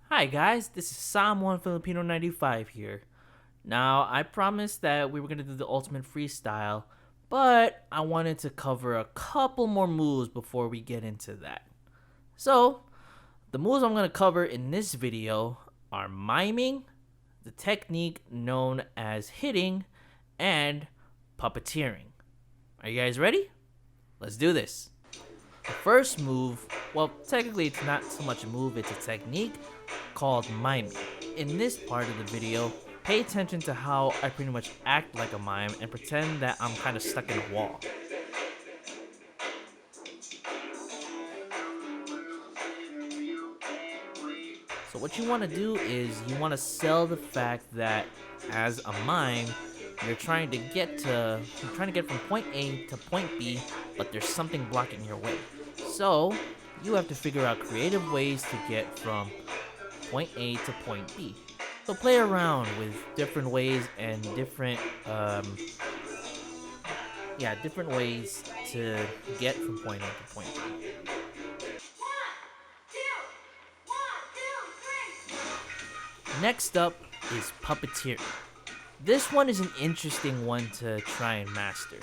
Hi guys, this is Sam1 Filipino 95 here. Now, I promised that we were going to do the ultimate freestyle, but I wanted to cover a couple more moves before we get into that. So, the moves I'm going to cover in this video are miming, the technique known as hitting, and puppeteering. Are you guys ready? Let's do this. The first move, well, technically it's not so much a move, it's a technique called miming. In this part of the video, pay attention to how I pretty much act like a mime and pretend that I'm kind of stuck in a wall. So what you want to do is you want to sell the fact that as a mime, you're trying to get from point A to point B, but there's something blocking your way. So you have to figure out creative ways to get from point A to point B. So play around with different ways and different ways to get from point A to point B. Next up is puppeteering. This one is an interesting one to try and master.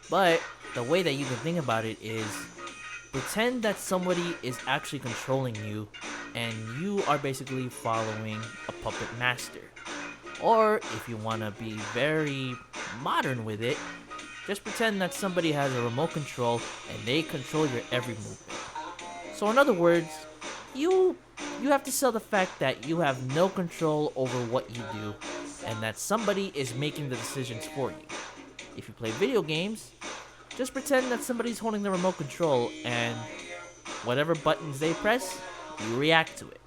But the way that you can think about it is pretend that somebody is actually controlling you and you are basically following a puppet master. Or if you want to be very modern with it, just pretend that somebody has a remote control and they control your every movement. So in other words, you have to sell the fact that you have no control over what you do and that somebody is making the decisions for you. If you play video games, just pretend that somebody's holding the remote control and whatever buttons they press, you react to it.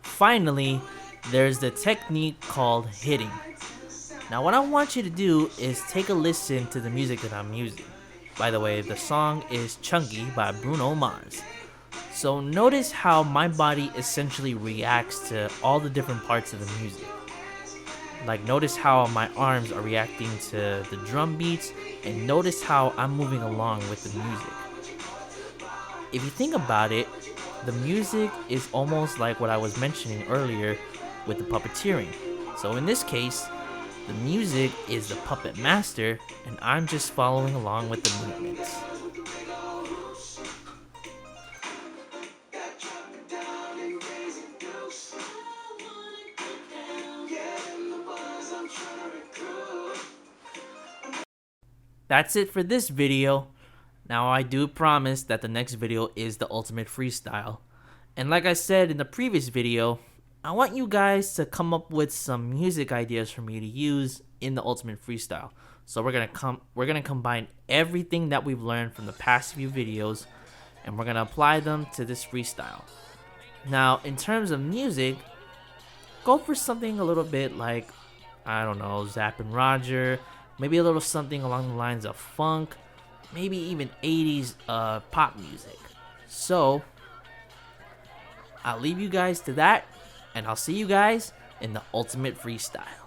Finally, there's the technique called hitting. Now what I want you to do is take a listen to the music that I'm using. By the way, the song is Chunky by Bruno Mars. So notice how my body essentially reacts to all the different parts of the music. Like notice how my arms are reacting to the drum beats, and notice how I'm moving along with the music. If you think about it, the music is almost like what I was mentioning earlier with the puppeteering. So in this case, the music is the puppet master, and I'm just following along with the movements. That's it for this video. Now I do promise that the next video is the ultimate freestyle. And like I said in the previous video, I want you guys to come up with some music ideas for me to use in the ultimate freestyle. So we're gonna combine everything that we've learned from the past few videos, and we're gonna apply them to this freestyle. Now, in terms of music, go for something a little bit like, I don't know, Zapp and Roger, maybe a little something along the lines of funk, maybe even 80s pop music. So I'll leave you guys to that, and I'll see you guys in the ultimate freestyle.